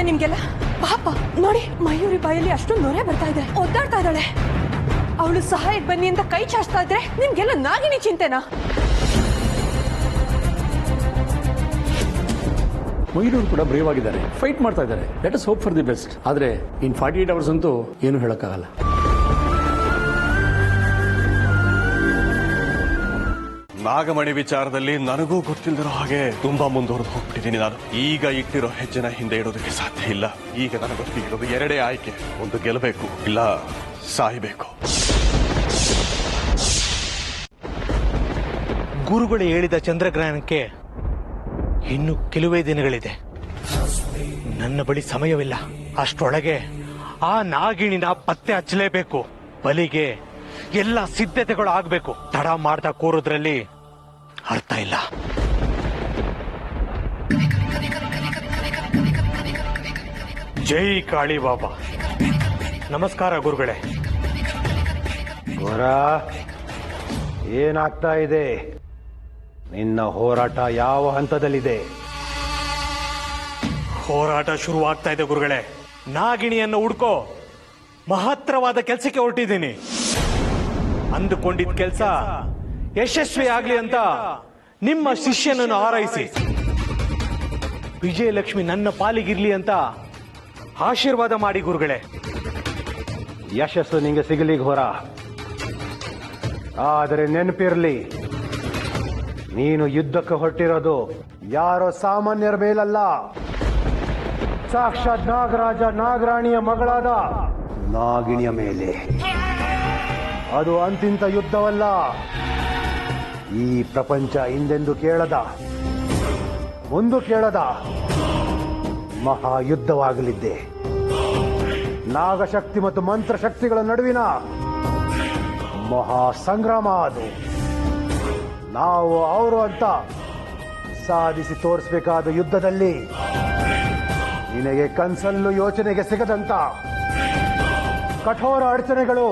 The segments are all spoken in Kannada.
ನಿಮ್ಗೆಲ್ಲ? ಪಾಪ ನೋಡಿ, ಮಯೂರಿ ಬಾಯಲ್ಲಿ ಅಷ್ಟೊಂದು ನೊರೆ ಬರ್ತಾ ಇದೆ, ಒದ್ದಾಡ್ತಾ ಇದ್ದಾಳೆ. ಅವಳು ಸಹಾಯಕ್ಕೆ ಬನ್ನಿ ಅಂತ ಕೈ ಚಾಚ್ತಾ ಇದ್ರೆ ನಿಮ್ಗೆಲ್ಲ ನಾಗಿನಿ ಚಿಂತೆನಾ? ಮಯೂರವರು ಕೂಡ ಬ್ರೇವ್ ಆಗಿದ್ದಾರೆ, ಫೈಟ್ ಮಾಡ್ತಾ ಇದ್ದಾರೆ. Let us hope for the best. ಆದ್ರೆ ಇನ್ 48 hours ಅಂತೂ ಏನು ಹೇಳಕ್ಕಾಗಲ್ಲ. ನಾಗಮಣಿ ವಿಚಾರದಲ್ಲಿ ನನಗೂ ಗೊತ್ತಿಲ್ಲದಿರೋ ಹಾಗೆ ತುಂಬಾ ಮುಂದುವರೆದು ಹೋಗ್ಬಿಟ್ಟಿದ್ದೀನಿ ನಾನು. ಈಗ ಇಟ್ಟಿರೋ ಹೆಜ್ಜೆನ ಹಿಂದೆ ಇಡೋದಕ್ಕೆ ಸಾಧ್ಯ ಇಲ್ಲ. ಈಗ ನನಗೆ ಗೊತ್ತಿರೋದು ಎರಡೇ ಆಯ್ಕೆ, ಒಂದು ಗೆಲ್ಲಬೇಕು, ಇಲ್ಲ ಸಾಯಬೇಕು. ಗುರುಗಳು ಹೇಳಿದ ಚಂದ್ರಗ್ರಹಣಕ್ಕೆ ಇನ್ನು ಕೆಲವೇ ದಿನಗಳಿದೆ. ನನ್ನ ಬಳಿ ಸಮಯವಿಲ್ಲ. ಅಷ್ಟರೊಳಗೆ ಆ ನಾಗಿಣಿನ ಪತ್ತೆ ಹಚ್ಚಲೇಬೇಕು. ಬಲಿಗೆ ಎಲ್ಲ ಸಿದ್ಧತೆಗಳು ಆಗ್ಬೇಕು. ತಡ ಮಾಡ್ತಾ ಕೂರೋದ್ರಲ್ಲಿ ಅರ್ಥ ಇಲ್ಲ. ಜೈ ಕಾಳಿ ಬಾಬಾ. ನಮಸ್ಕಾರ ಗುರುಗಳೇ. ಗೋರ, ಏನಾಗ್ತಾ ಇದೆ? ನಿನ್ನ ಹೋರಾಟ ಯಾವ ಹಂತದಲ್ಲಿದೆ? ಹೋರಾಟ ಶುರುವಾಗ್ತಾ ಇದೆ ಗುರುಗಳೇ. ನಾಗಿಣಿಯನ್ನು ಹುಡ್ಕೋ ಮಹತ್ತರವಾದ ಕೆಲಸಕ್ಕೆ ಹೊರಟಿದ್ದೀನಿ. ಅಂದುಕೊಂಡಿದ್ದ ಕೆಲಸ ಯಶಸ್ವಿ ಆಗ್ಲಿ ಅಂತ ನಿಮ್ಮ ಶಿಷ್ಯನನ್ನು ಹಾರೈಸಿ, ವಿಜಯಲಕ್ಷ್ಮಿ ನನ್ನ ಪಾಲಿಗಿರ್ಲಿ ಅಂತ ಆಶೀರ್ವಾದ ಮಾಡಿ ಗುರುಗಳೇ. ಯಶಸ್ಸು ನಿಂಗೆ ಸಿಗಲಿ ಘೋರ, ಆದರೆ ನೆನಪಿರ್ಲಿ, ನೀನು ಯುದ್ಧಕ್ಕೆ ಹೊರಟಿರೋದು ಯಾರೋ ಸಾಮಾನ್ಯರ ಮೇಲಲ್ಲ, ಸಾಕ್ಷಾತ್ ನಾಗರಾಜ ನಾಗರಾಣಿಯ ಮಗಳಾದ ನಾಗಿಣಿಯ ಮೇಲೆ. ಅದು ಅಂತಿಂತ ಯುದ್ಧವಲ್ಲ, ಈ ಪ್ರಪಂಚ ಹಿಂದೆಂದು ಕೇಳದ, ಮುಂದು ಕೇಳದ ಮಹಾಯುದ್ಧವಾಗಲಿದ್ದೆ. ನಾಗಶಕ್ತಿ ಮತ್ತು ಮಂತ್ರಶಕ್ತಿಗಳ ನಡುವಿನ ಮಹಾ ಸಂಗ್ರಾಮ ಅದು. ನಾವು ಅವರು ಅಂತ ಸಾಧಿಸಿ ತೋರಿಸಬೇಕಾದ ಯುದ್ಧದಲ್ಲಿ ನಿನಗೆ ಕನ್ಸಲ್ಲೂ ಯೋಚನೆಗೆ ಸಿಗದಂತ ಕಠೋರ ಅಡಚಣೆಗಳು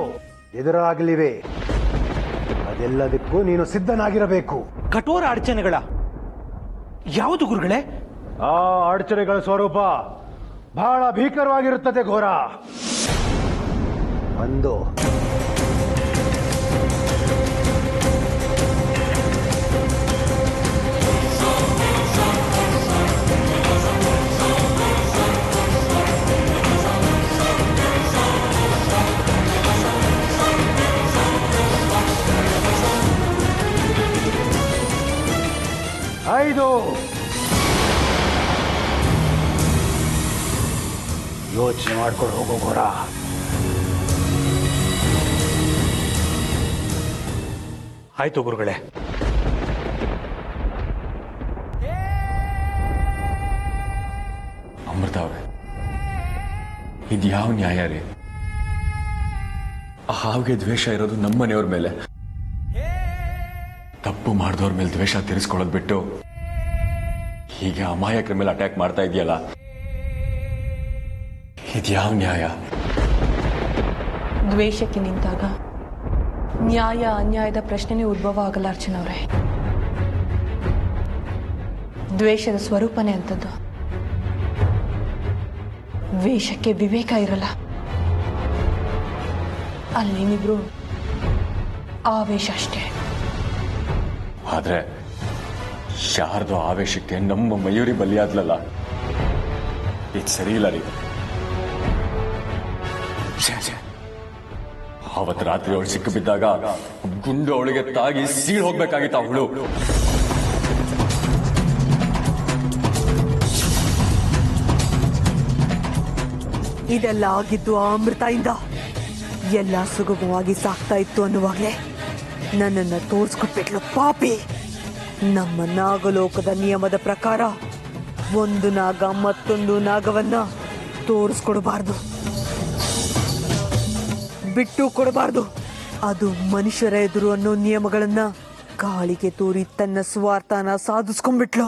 ಎದುರಾಗಲಿವೆ. ಅದೆಲ್ಲದಕ್ಕೂ ನೀನು ಸಿದ್ಧನಾಗಿರಬೇಕು. ಕಠೋರ ಅಡಚಣೆಗಳ ಯಾವುದು ಗುರುಗಳೇ? ಆ ಅಡಚಣೆಗಳ ಸ್ವರೂಪ ಬಹಳ ಭೀಕರವಾಗಿರುತ್ತದೆ ಘೋರ. ಒಂದು, ಐದು, ಯೋಚನೆ ಮಾಡ್ಕೊಂಡು ಹೋಗೋ ಘೋರ. ಆಯ್ತು ಗುರುಗಳೇ. ಅಮೃತ ಅವರೇ, ಇದು ಯಾವ ನ್ಯಾಯ ರೀ? ಆ ಹಾವಿಗೆ ದ್ವೇಷ ಇರೋದು ನಮ್ಮನೆಯವ್ರ ಮೇಲೆ. ತಪ್ಪು ಮಾಡಿದವ್ರ ಮೇಲೆ ದ್ವೇಷ ತೀರಿಸ್ಕೊಳ್ಳೋದು ಬಿಟ್ಟು ಹೀಗೆ ಅಮಾಯಕರ ಮೇಲೆ ಅಟ್ಯಾಕ್ ಮಾಡ್ತಾ ಇದೆಯಲ್ಲ, ಇದ್ಯಾವ ನ್ಯಾಯ? ದ್ವೇಷಕ್ಕೆ ನಿಂತಾಗ ನ್ಯಾಯ ಅನ್ಯಾಯದ ಪ್ರಶ್ನೆನೇ ಉದ್ಭವ ಆಗಲ್ಲ ಅರ್ಚನಾ ಅವರೇ. ದ್ವೇಷದ ಸ್ವರೂಪನೇ ಅಂತದ್ದು. ದ್ವೇಷಕ್ಕೆ ವಿವೇಕ ಇರಲ್ಲ. ಅಲ್ಲೇನಿದ್ರು ಆವೇಶ ಅಷ್ಟೇ. ಆದ್ರೆ ಯಾರ್ದೋ ಆವೇಶಕ್ಕೆ ನಮ್ಮ ಮಯೂರಿ ಬಲಿಯಾದ್ಲಲ್ಲ, ಇದು ಸರಿ ಇಲ್ಲ ರೀ. ಅವತ್ತು ರಾತ್ರಿ ಅವಳು ಸಿಕ್ಕು ಬಿದ್ದಾಗ ಗುಂಡು ಅವಳಿಗೆ ತಾಗಿ ಸೀಳ್ ಹೋಗ್ಬೇಕಾಗಿತ್ತು ಅವಳು. ಇದೆಲ್ಲ ಆಗಿದ್ದು ಆ ಅಮೃತದಿಂದ. ಎಲ್ಲ ಸುಗಮವಾಗಿ ಸಾಕ್ತಾ ಇತ್ತು ಅನ್ನುವಾಗಲೇ ನನ್ನನ್ನು ತೋರಿಸ್ಕೊಟ್ಬಿಟ್ಲು ಪಾಪಿ. ನಮ್ಮ ನಾಗಲೋಕದ ನಿಯಮದ ಪ್ರಕಾರ ಒಂದು ನಾಗ ಮತ್ತೊಂದು ನಾಗವನ್ನ ತೋರಿಸ್ಕೊಡಬಾರ್ದು, ಬಿಟ್ಟು ಕೊಡಬಾರ್ದು. ಅದು ಮನುಷ್ಯರ ಎದುರು ಅನ್ನೋ ನಿಯಮಗಳನ್ನ ಗಾಳಿಗೆ ತೋರಿ ತನ್ನ ಸ್ವಾರ್ಥನ ಸಾಧಿಸ್ಕೊಂಡ್ಬಿಟ್ಲು.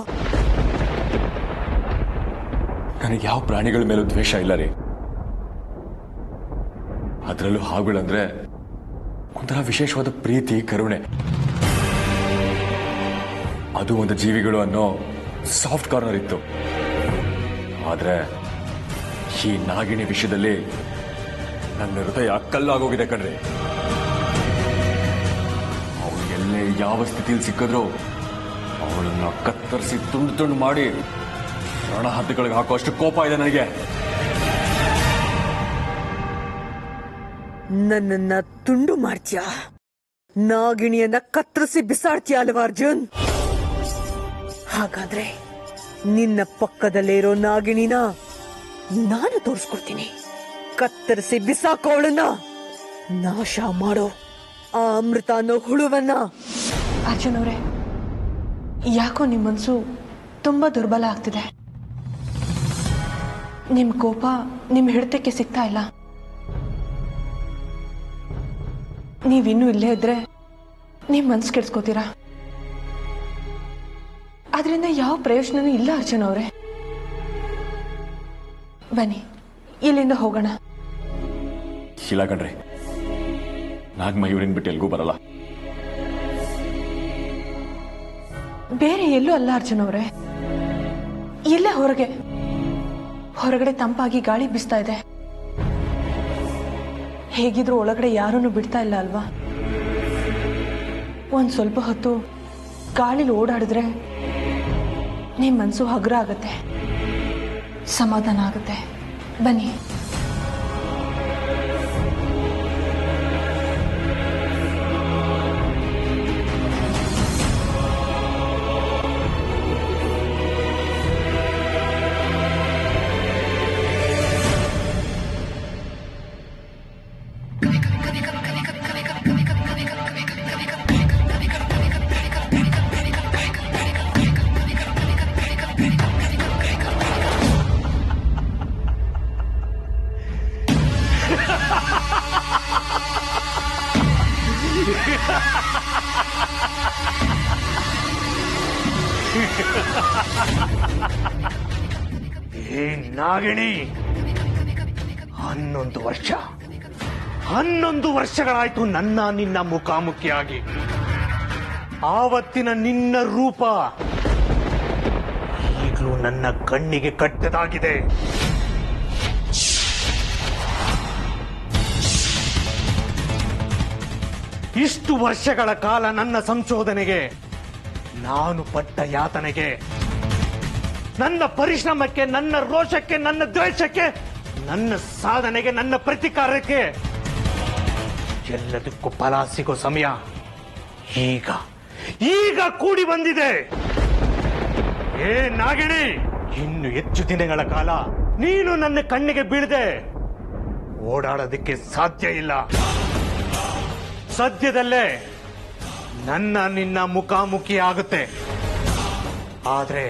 ನನಗೆ ಯಾವ ಪ್ರಾಣಿಗಳ ಮೇಲೂ ದ್ವೇಷ ಇಲ್ಲ ರೀ. ಅದರಲ್ಲೂ ಹಾವುಗಳಂದ್ರೆ ಒಂಥರ ವಿಶೇಷವಾದ ಪ್ರೀತಿ, ಕರುಣೆ. ಅದು ಒಂದು ಜೀವಿಗಳು ಅನ್ನೋ ಸಾಫ್ಟ್ ಕಾರ್ನರ್ ಇತ್ತು. ಆದ್ರೆ ಈ ನಾಗಿಣಿ ವಿಷಯದಲ್ಲಿ ನನ್ನ ಹೃದಯ ಕಲ್ಲಾಗೋಗಿದೆ ಕಣ್ರಿ. ಅವಳು ಎಲ್ಲೇ ಯಾವ ಸ್ಥಿತಿಯಲ್ಲಿ ಸಿಕ್ಕಿದ್ರು ಅವಳನ್ನ ಕತ್ತರಿಸಿ ತುಂಡು ತುಂಡು ಮಾಡಿ ರಣಹದ್ದುಗಳಿಗೆ ಹಾಕುವಷ್ಟು ಕೋಪ ಇದೆ ನನಗೆ. ನನ್ನನ್ನ ತುಂಡು ಮಾಡ್ತೀಯ, ನಾಗಿಣಿಯನ್ನ ಕತ್ತರಿಸಿ ಬಿಸಾಡ್ತೀಯ ಅಲ್ವಾ ಅರ್ಜುನ್? ಹಾಗಾದ್ರೆ ನಿನ್ನ ಪಕ್ಕದಲ್ಲೇ ಇರೋ ನಾಗಿಣಿನ ನಾನು ತೋರಿಸ್ಕೊಡ್ತೀನಿ. ಕತ್ತರಿಸಿ ಬಿಸಾಕೋಳನ್ನ, ನಾಶ ಮಾಡೋ ಆ ಅಮೃತ ಅನ್ನೋ ಹುಳುವನ್ನ. ಅರ್ಜುನ್ ಅವರೇ, ಯಾಕೋ ನಿಮ್ಮ ಮನ್ಸು ತುಂಬಾ ದುರ್ಬಲ ಆಗ್ತಿದೆ. ನಿಮ್ ಕೋಪ ನಿಮ್ ಹಿಡಿತಕ್ಕೆ ಸಿಗ್ತಾ ಇಲ್ಲ. ನೀವಿನ್ನೂ ಇಲ್ಲೇ ಇದ್ರೆ ನಿಮ್ ಮನ್ಸು ಕೆಡ್ಸ್ಕೋತೀರಾ. ಅದರಿಂದ ಯಾವ ಪ್ರಯೋಜನನೂ ಇಲ್ಲ ಅರ್ಜುನ್ ಅವರೇ. ಬನ್ನಿ ಇಲ್ಲಿಂದ ಹೋಗೋಣ. ಇಲ್ಲ ಕಣ್ರಿ, ನಾಗಮಯೂರಿನ ಬಿಟ್ಟು ಎಲ್ಗೂ ಬರಲ್ಲ. ಬೇರೆ ಎಲ್ಲೂ ಅಲ್ಲ ಅರ್ಜುನ್ ಅವರೇ, ಇಲ್ಲೇ ಹೊರಗಡೆ ತಂಪಾಗಿ ಗಾಳಿ ಬೀಸ್ತಾ ಇದೆ. ಹೇಗಿದ್ರು ಒಳಗಡೆ ಯಾರನ್ನು ಬಿಡ್ತಾ ಇಲ್ಲ ಅಲ್ವಾ? ಒಂದ್ ಸ್ವಲ್ಪ ಹೊತ್ತು ಗಾಳಿಲಿ ಓಡಾಡಿದ್ರೆ ನಿಮ್ ಮನ್ಸು ಹಗುರ ಆಗತ್ತೆ, ಸಮಾಧಾನ ಆಗುತ್ತೆ. ಬನ್ನಿ. ಏ ನಾಗಿಣಿ, 11 ವರ್ಷಗಳಾಯ್ತು ನನ್ನ ನಿನ್ನ ಮುಖಾಮುಖಿಯಾಗಿ. ಆವತ್ತಿನ ನಿನ್ನ ರೂಪ ಈಗಲೂ ನನ್ನ ಕಣ್ಣಿಗೆ ಕಟ್ಟದಾಗಿದೆ. ಇಷ್ಟು ವರ್ಷಗಳ ಕಾಲ ನನ್ನ ಸಂಶೋಧನೆಗೆ, ನಾನು ಪಟ್ಟ ಯಾತನೆಗೆ, ನನ್ನ ಪರಿಶ್ರಮಕ್ಕೆ, ನನ್ನ ರೋಷಕ್ಕೆ, ನನ್ನ ದ್ವೇಷಕ್ಕೆ, ನನ್ನ ಸಾಧನೆಗೆ, ನನ್ನ ಪ್ರತಿಕಾರಕ್ಕೆ ಎಲ್ಲದಕ್ಕೂ ಫಲ ಸಿಗೋ ಸಮಯ ಈಗ ಕೂಡಿ ಬಂದಿದೆ. ಏ ನಾಗಿಣಿ, ಇನ್ನು ಹೆಚ್ಚು ದಿನಗಳ ಕಾಲ ನೀನು ನನ್ನ ಕಣ್ಣಿಗೆ ಬೀಳದೆ ಓಡಾಡೋದಕ್ಕೆ ಸಾಧ್ಯ ಇಲ್ಲ. ಸದ್ಯದಲ್ಲೇ ನನ್ನ ನಿನ್ನ ಮುಖಾಮುಖಿ ಆಗುತ್ತೆ. ಆದ್ರೆ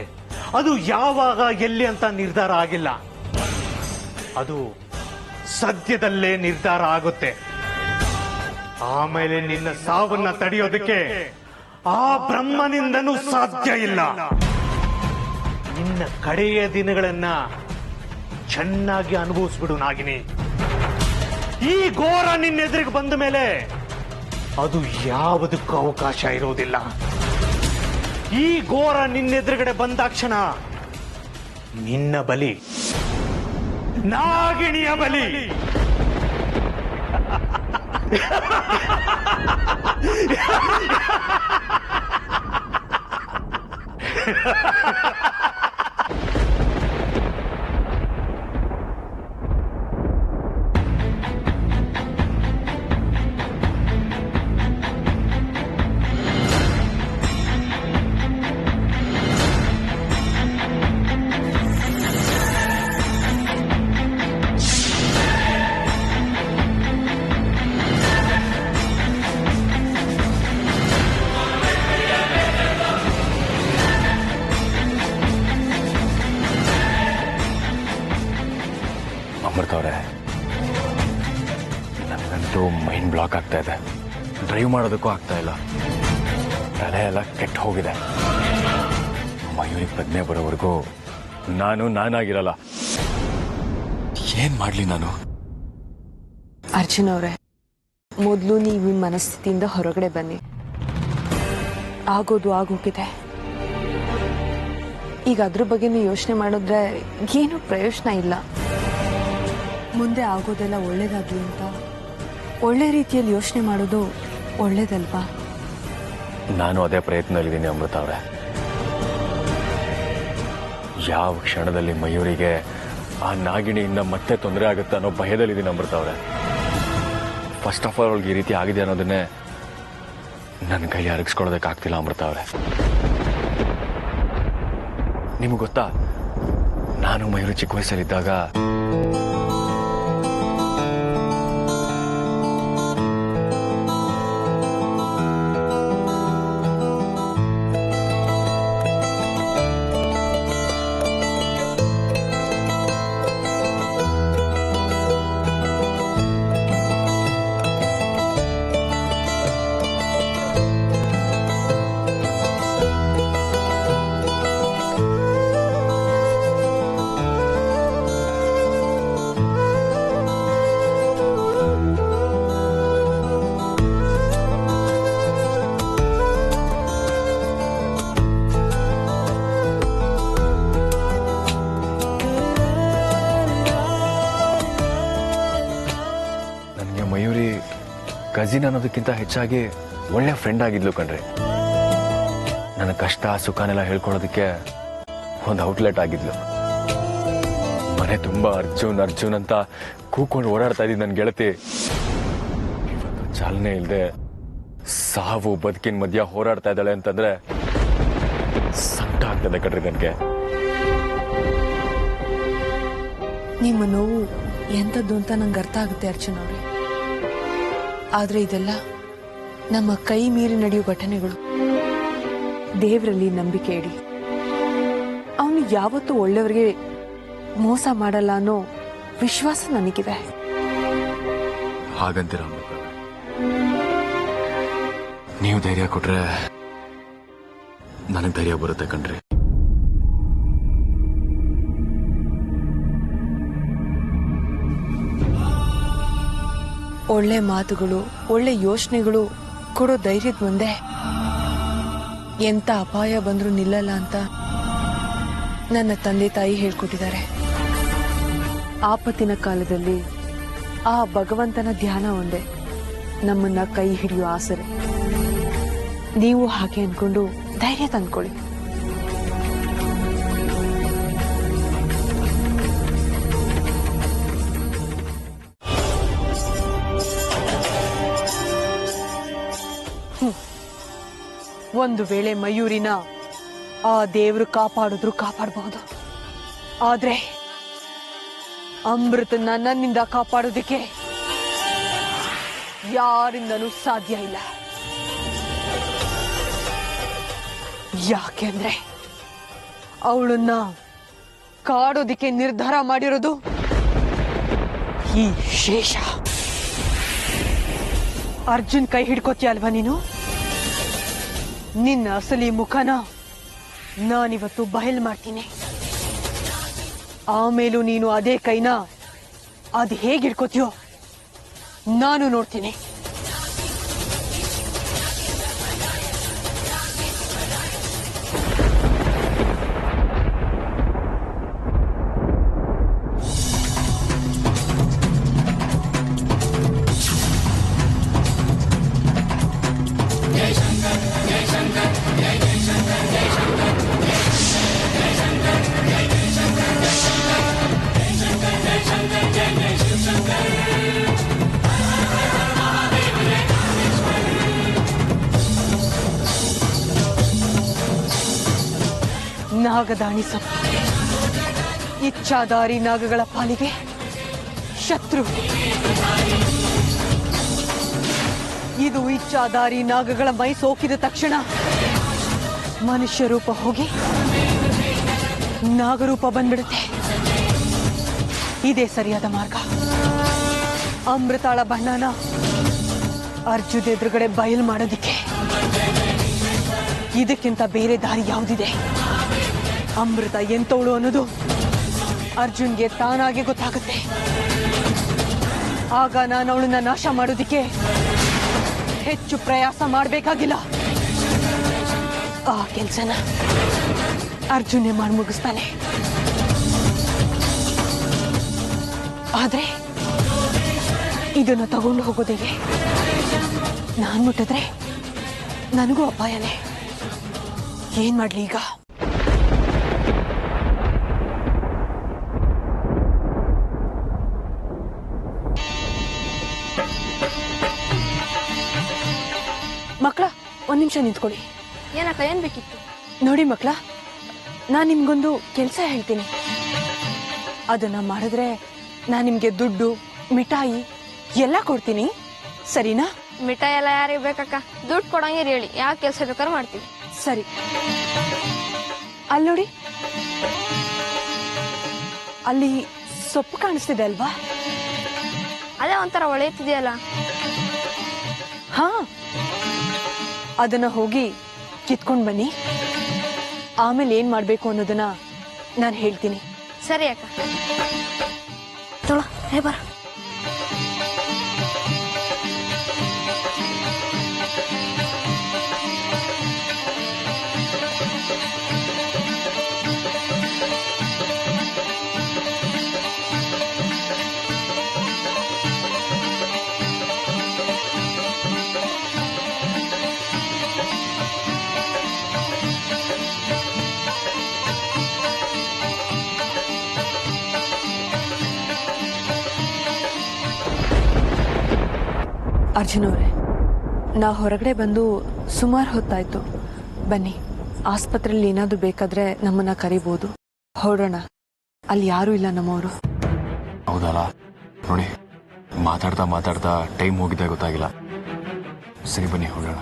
ಅದು ಯಾವಾಗ ಎಲ್ಲಿ ಅಂತ ನಿರ್ಧಾರ ಆಗಿಲ್ಲ. ಅದು ಸದ್ಯದಲ್ಲೇ ನಿರ್ಧಾರ ಆಗುತ್ತೆ. ಆಮೇಲೆ ನಿನ್ನ ಸಾವನ್ನ ತಡೆಯೋದಕ್ಕೆ ಆ ಬ್ರಹ್ಮನಿಂದನೂ ಸಾಧ್ಯ ಇಲ್ಲ. ನಿನ್ನ ಕಡೆಯ ದಿನಗಳನ್ನ ಚೆನ್ನಾಗಿ ಅನುಭವಿಸ್ಬಿಡು ನಾಗಿನಿ. ಈ ಘೋರ ನಿನ್ನೆದುರಿಗೆ ಬಂದ ಮೇಲೆ ಅದು ಯಾವುದಕ್ಕೂ ಅವಕಾಶ ಇರೋದಿಲ್ಲ. ಈ ಘೋರ ನಿನ್ನೆದುರುಗಡೆ ಬಂದಾಕ್ಷಣ ನಿನ್ನ ಬಲಿ, ನಾಗಿಣಿಯ ಬಲಿ. ಅಮೃತವ್ರೆ, ನನಗಂತೂ ಮೈಂಡ್ ಬ್ಲಾಕ್ ಆಗ್ತಾ ಇದೆ. ಡ್ರೈವ್ ಮಾಡೋದಕ್ಕೂ ಆಗ್ತಾ ಇಲ್ಲ. ತಲೆ ಎಲ್ಲ ಕೆಟ್ಟು ಹೋಗಿದೆ. ಮಯೂರಿಗೆ ಪ್ರಜ್ಞೆ ಬರೋವರೆಗೂ ನಾನಾಗಿರಲ್ಲ. ಏನ್ ಮಾಡ್ಲಿ ನಾನು? ಅರ್ಜುನ್ ಅವರೇ, ಮೊದಲು ನೀವು ಈ ಮನಸ್ಥಿತಿಯಿಂದ ಹೊರಗಡೆ ಬನ್ನಿ. ಆಗೋದು ಆಗೋಗಿದೆ. ಈಗ ಅದ್ರ ಬಗ್ಗೆ ನೀವು ಯೋಚನೆ ಮಾಡಿದ್ರೆ ಏನು ಪ್ರಯೋಜನ ಇಲ್ಲ. ಮುಂದೆ ಆಗೋದೆಲ್ಲ ಒಳ್ಳೇದಾಗ್ಲಿ ಅಂತ ಒಳ್ಳೆ ರೀತಿಯಲ್ಲಿ ಯೋಚನೆ ಮಾಡೋದು ಒಳ್ಳೇದಲ್ವಾ? ನಾನು ಅದೇ ಪ್ರಯತ್ನದಲ್ಲಿದ್ದೀನಿ ಅಮೃತ ಅವರೇ. ಯಾವ ಕ್ಷಣದಲ್ಲಿ ಮಯೂರಿಗೆ ಆ ನಾಗಿಣಿಯಿಂದ ಮತ್ತೆ ತೊಂದರೆ ಆಗುತ್ತೆ ಅನ್ನೋ ಭಯದಲ್ಲಿದ್ದೀನಿ ಅಮೃತ ಅವರೇ. ಫಸ್ಟ್ ಆಫ್ ಆಲ್ ಅವಳಿಗೆ ಈ ರೀತಿ ಆಗಿದೆ ಅನ್ನೋದನ್ನೇ ನನ್ನ ಕೈಲಿ ಅರಗಿಸ್ಕೊಳ್ಳೋದಕ್ಕಾಗ್ತಿಲ್ಲ ಅಮೃತ ಅವರೇ. ನಿಮಗೆ ಗೊತ್ತಾ, ನಾನು ಮಯೂರಿ ಚಿಕ್ಕ ವಯಸ್ಸಲ್ಲಿದ್ದಾಗ ಕಸಿನ್ ಅನ್ನೋದಕ್ಕಿಂತ ಹೆಚ್ಚಾಗಿ ಒಳ್ಳೆ ಫ್ರೆಂಡ್ ಆಗಿದ್ಲು ಕಣ್ರಿ. ನನ್ನ ಕಷ್ಟ ಸುಖನೆಲ್ಲ ಹೇಳ್ಕೊಳೋದಕ್ಕೆ ಒಂದು ಔಟ್ಲೆಟ್ ಆಗಿದ್ಲು. ಮನೆ ತುಂಬಾ ಅರ್ಜುನ್ ಅರ್ಜುನ್ ಅಂತ ಕೂಕೊಂಡು ಓಡಾಡ್ತಾ ಇದ್ದಿದ್ದು ನನ್ನ ಗೆಳತಿ ಇವತ್ತು ಚಾಲನೆ ಇಲ್ಲದೆ ಸಾವು ಬದುಕಿನ ಮಧ್ಯ ಹೋರಾಡ್ತಾ ಇದ್ದಾಳೆ ಅಂತಂದ್ರೆ ಸಂಕಟ ಆಗ್ತದೆ ಕಣ್ರಿ ನನಗೆ. ನಿಮ್ಮ ನೋವು ಎಂಥದ್ದು ಅಂತ ನಂಗೆ ಅರ್ಥ ಆಗುತ್ತೆ ಅರ್ಜುನ್ ಅವ್ರೆ. ಆದ್ರೆ ಇದೆಲ್ಲ ನಮ್ಮ ಕೈ ಮೀರಿ ನಡೆಯುವ ಘಟನೆಗಳು. ದೇವರಲ್ಲಿ ನಂಬಿಕೆ ಇಡಿ. ಅವನು ಯಾವತ್ತೂ ಒಳ್ಳೆಯವರಿಗೆ ಮೋಸ ಮಾಡಲ್ಲ ಅನ್ನೋ ವಿಶ್ವಾಸ ನನಗಿದೆ. ಹಾಗಂತೀರ ಅಮೃತ, ನೀವು ಧೈರ್ಯ ಕೊಟ್ರೆ ನನಗೆ ಧೈರ್ಯ ಬರುತ್ತೆ ಕಣ್ರಿ. ಒಳ್ಳೆ ಮಾತುಗಳು, ಒಳ್ಳೆ ಯೋಚನೆಗಳು ಕೊಡೋ ಧೈರ್ಯದ ಮುಂದೆ ಎಂತ ಅಪಾಯ ಬಂದ್ರೂ ನಿಲ್ಲಲ್ಲ ಅಂತ ನನ್ನ ತಂದೆ ತಾಯಿ ಹೇಳ್ಕೊಟ್ಟಿದ್ದಾರೆ. ಆಪತ್ತಿನ ಕಾಲದಲ್ಲಿ ಆ ಭಗವಂತನ ಧ್ಯಾನ ಒಂದೇ ನಮ್ಮನ್ನ ಕೈ ಹಿಡಿಯೋ ಆಸರೆ. ನೀವು ಹಾಗೆ ಅನ್ಕೊಂಡು ಧೈರ್ಯ ತಂದ್ಕೊಳ್ಳಿ. ಒಂದು ವೇಳೆ ಮಯೂರಿನ ಆ ದೇವರು ಕಾಪಾಡಿದ್ರು ಕಾಪಾಡಬಹುದು. ಆದ್ರೆ ಅಮೃತನ ನನ್ನಿಂದ ಕಾಪಾಡೋದಕ್ಕೆ ಯಾರಿಂದನೂ ಸಾಧ್ಯ ಇಲ್ಲ. ಯಾಕೆಂದ್ರೆ ಅವಳನ್ನ ಕಾಡೋದಿಕ್ಕೆ ನಿರ್ಧಾರ ಮಾಡಿರೋದು ಈ ಶೇಷ. ಅರ್ಜುನ್ ಕೈ ಹಿಡ್ಕೋತೀಯ ಅಲ್ವಾ ನೀನು? ನಿನ್ನ ಅಸಲಿ ಮುಖನ ನಾನಿವತ್ತು ಬಯಲ್ ಮಾಡ್ತೀನಿ. ಆಮೇಲೂ ನೀನು ಅದೇ ಕೈನ ಅದು ಹೇಗೆ ಹಿಡ್ಕೋತೀಯೋ ನಾನು ನೋಡ್ತೀನಿ. ನಾಗದಾಣಿ ಸೊಪ್ಪು ಇಚ್ಛಾದಾರಿ ನಾಗಗಳ ಪಾಲಿಗೆ ಶತ್ರು. ಇದು ಇಚ್ಛಾದಾರಿ ನಾಗಗಳ ಮೈ ಸೋಕಿದ ತಕ್ಷಣ ಮನುಷ್ಯ ರೂಪ ಹೋಗಿ ನಾಗರೂಪ ಬಂದ್ಬಿಡುತ್ತೆ. ಇದೇ ಸರಿಯಾದ ಮಾರ್ಗ. ಅಮೃತಾಳ ಬಣ್ಣನ ಅರ್ಜುನ್ ಎದುರುಗಡೆ ಬಯಲು ಮಾಡೋದಿಕ್ಕೆ ಇದಕ್ಕಿಂತ ಬೇರೆ ದಾರಿ ಯಾವುದಿದೆ? ಅಮೃತ ಎಂತವಳು ಅನ್ನೋದು ಅರ್ಜುನ್ಗೆ ತಾನಾಗೆ ಗೊತ್ತಾಗುತ್ತೆ. ಆಗ ನಾನು ಅವಳನ್ನ ನಾಶ ಮಾಡೋದಿಕ್ಕೆ ಹೆಚ್ಚು ಪ್ರಯಾಸ ಮಾಡಬೇಕಾಗಿಲ್ಲ. ಆ ಕೆಲ್ಸನ ಅರ್ಜುನೇ ಮಾಡಿ ಮುಗಿಸ್ತಾನೆ. ಆದ್ರೆ ಇದನ್ನ ತಗೊಂಡು ಹೋಗೋದಿಗೆ ನಾನ್ ಮುಟ್ಟಿದ್ರೆ ನನಗೂ ಅಪಾಯನೇ. ಏನ್ ಮಾಡ್ಲಿ ಈಗ? ಮಕ್ಕಳ, ಒಂದ್ ನಿಮಿಷ ನಿಂತ್ಕೊಳ್ಳಿ. ಏನಕ್ಕ, ಏನ್ ಬೇಕಿತ್ತು? ನೋಡಿ ಮಕ್ಕಳ, ನಾನ್ ನಿಮ್ಗೊಂದು ಕೆಲಸ ಹೇಳ್ತೀನಿ. ಅದನ್ನ ಮಾಡಿದ್ರೆ ನಾನ್ ನಿಮ್ಗೆ ದುಡ್ಡು, ಮಿಠಾಯಿ ಎಲ್ಲ ಕೊಡ್ತೀನಿ, ಸರಿನಾ? ಮಿಠಾಯಿ ಎಲ್ಲ ಯಾರಿಗೆ ಬೇಕಕ್ಕ? ದುಡ್ಡು ಕೊಡಂಗಿರಿ ಹೇಳಿ, ಯಾವ ಕೆಲಸ ಬೇಕಾದ್ರೂ ಮಾಡ್ತೀವಿ. ಸರಿ. ಅಲ್ಲಿ ನೋಡಿ, ಅಲ್ಲಿ ಸೊಪ್ಪು ಕಾಣಿಸ್ತಿದೆ ಅಲ್ವಾ? ಅದೇ ಒಂಥರ ಒಳೆಯುತ್ತಿದೆಯಲ್ಲ. ಹಾ, ಅದನ್ನ ಹೋಗಿ ಕಿತ್ಕೊಂಡ್ ಬನ್ನಿ. ಆಮೇಲೆ ಏನ್ ಮಾಡ್ಬೇಕು ಅನ್ನೋದನ್ನ ನಾನು ಹೇಳ್ತೀನಿ. ಸರಿ ಅಕ್ಕ. ತೊಳ, ಹೇ ಬರ. ಅರ್ಜುನ್ ಅವರೇ, ನಾ ಹೊರಗಡೆ ಬಂದು ಸುಮಾರು ಹೊತ್ತಾಯ್ತು. ಬನ್ನಿ, ಆಸ್ಪತ್ರೆಯಲ್ಲಿ ಏನಾದ್ರು ಬೇಕಾದ್ರೆ ನಮ್ಮನ್ನ ಕರಿಬಹುದು. ಹೊರಡೋಣ, ಅಲ್ಲಿ ಯಾರೂ ಇಲ್ಲ ನಮ್ಮವರು. ಹೌದಲ್ಲ, ನೋಡಿ ಮಾತಾಡ್ತಾ ಮಾತಾಡ್ತಾ ಟೈಮ್ ಹೋಗಿದ್ದೆ ಗೊತ್ತಾಗಿಲ್ಲ. ಸರಿ ಬನ್ನಿ ಹೋಗೋಣ.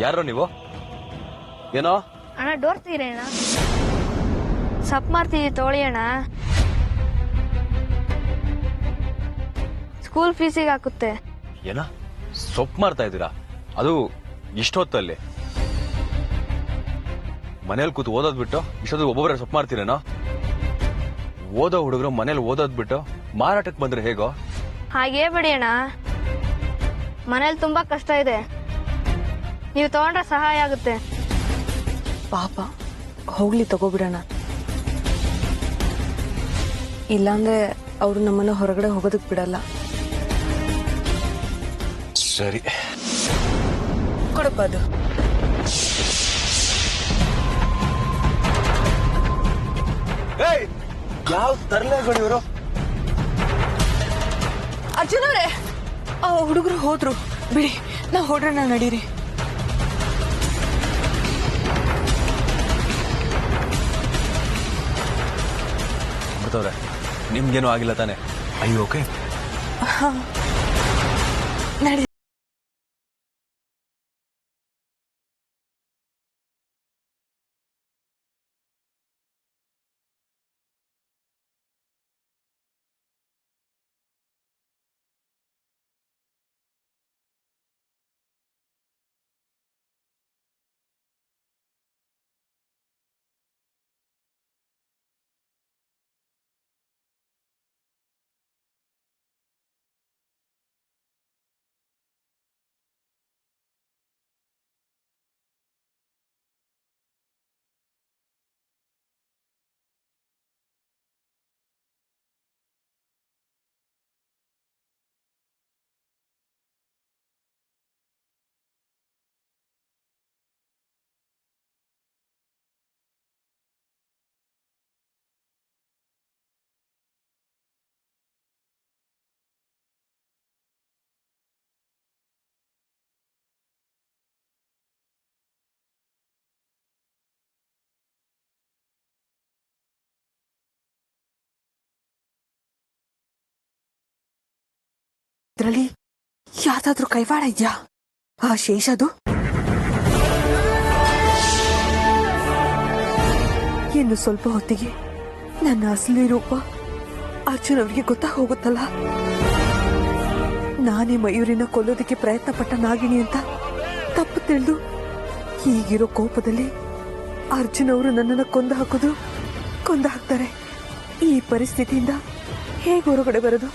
ಯಾರು ನೀವು? ಏನೋ ಅಣ್ಣ, ಡೋರ್ ತೀರೇಣ. ಸಪ್ ಮಾಡ್ತಿದ್ವಿ, ತೋಳಿ ಅಣ್ಣ. ಸ್ಕೂಲ್ ಫೀಸಿಗೆ ಹಾಕುತ್ತೆ. ಏನ ಸೊಪ್ಪು ಮಾಡ್ತಾ ಇದ್ದೀರಾ? ಅದು ಇಷ್ಟೊತ್ತಲ್ಲಿ ಮನೇಲಿ ಕೂತು ಓದೋದ್ ಬಿಟ್ಟು ಇಷ್ಟೊತ್ತು ಒಬ್ಬೊಬ್ಬರೇ ಸೊಪ್ಪು ಮಾಡ್ತೀರೇನೋ? ಓದೋ ಹುಡುಗರು ಮನೇಲಿ ಓದೋದ್ ಬಿಟ್ಟು ಮಾರಾಟಕ್ಕೆ ಬಂದ್ರೆ ಹೇಗೋ? ಹಾಗೇ ಬಿಡಿ ಅಣ್ಣ, ಮನೇಲಿ ತುಂಬಾ ಕಷ್ಟ ಇದೆ. ನೀವು ತಗೊಂಡ್ರೆ ಸಹಾಯ ಆಗುತ್ತೆ. ಪಾಪ, ಹೋಗ್ಲಿ, ತಗೋಬಿಡೋಣ. ಇಲ್ಲಾಂದ್ರೆ ಅವರು ನಮ್ಮನ್ನ ಹೊರಗಡೆ ಹೋಗೋದಕ್ ಬಿಡಲ್ಲ. ಸರಿ ಕೊಡಪ್ಪ ಅದು. ಯಾವ ತರಲೆಗಳು ಇವರು? ಅರ್ಜುನ್ ಅವರೇ, ಆ ಹುಡುಗರು ಹೋದ್ರು, ಬಿಡಿ, ನಾ ಹೊರಡೋಣ, ನಡೀರಿ. ನಿಮ್ಗೇನು ಆಗಿಲ್ಲ ತಾನೆ? ಅಯ್ಯೋ, ಓಕೆ, ನಡಿ. ಇದ್ರಲ್ಲಿ ಯಾವ್ದಾದ್ರೂ ಕೈವಾಡ ಇದ್ಯಾ? ಆ ಶೇಷದು ಇನ್ನು ಸ್ವಲ್ಪ ಹೊತ್ತಿಗೆ ನನ್ನ ಅಸಲಿ ರೂಪ ಅರ್ಜುನ್ ಅವರಿಗೆ ಗೊತ್ತಾಗೋಗುತ್ತಲ್ಲ. ನಾನೇ ಮಯೂರಿನ ಕೊಲ್ಲೋದಕ್ಕೆ ಪ್ರಯತ್ನ ಪಟ್ಟ ನಾಗಿಣಿ ಅಂತ ತಪ್ಪು ತಿಳಿದು ಈಗಿರೋ ಕೋಪದಲ್ಲಿ ಅರ್ಜುನ್ ಅವರು ನನ್ನನ್ನು ಕೊಂದು ಹಾಕ್ತಾರೆ. ಈ ಪರಿಸ್ಥಿತಿಯಿಂದ ಹೇಗೆ ಹೊರಗಡೆ ಬರೋದು?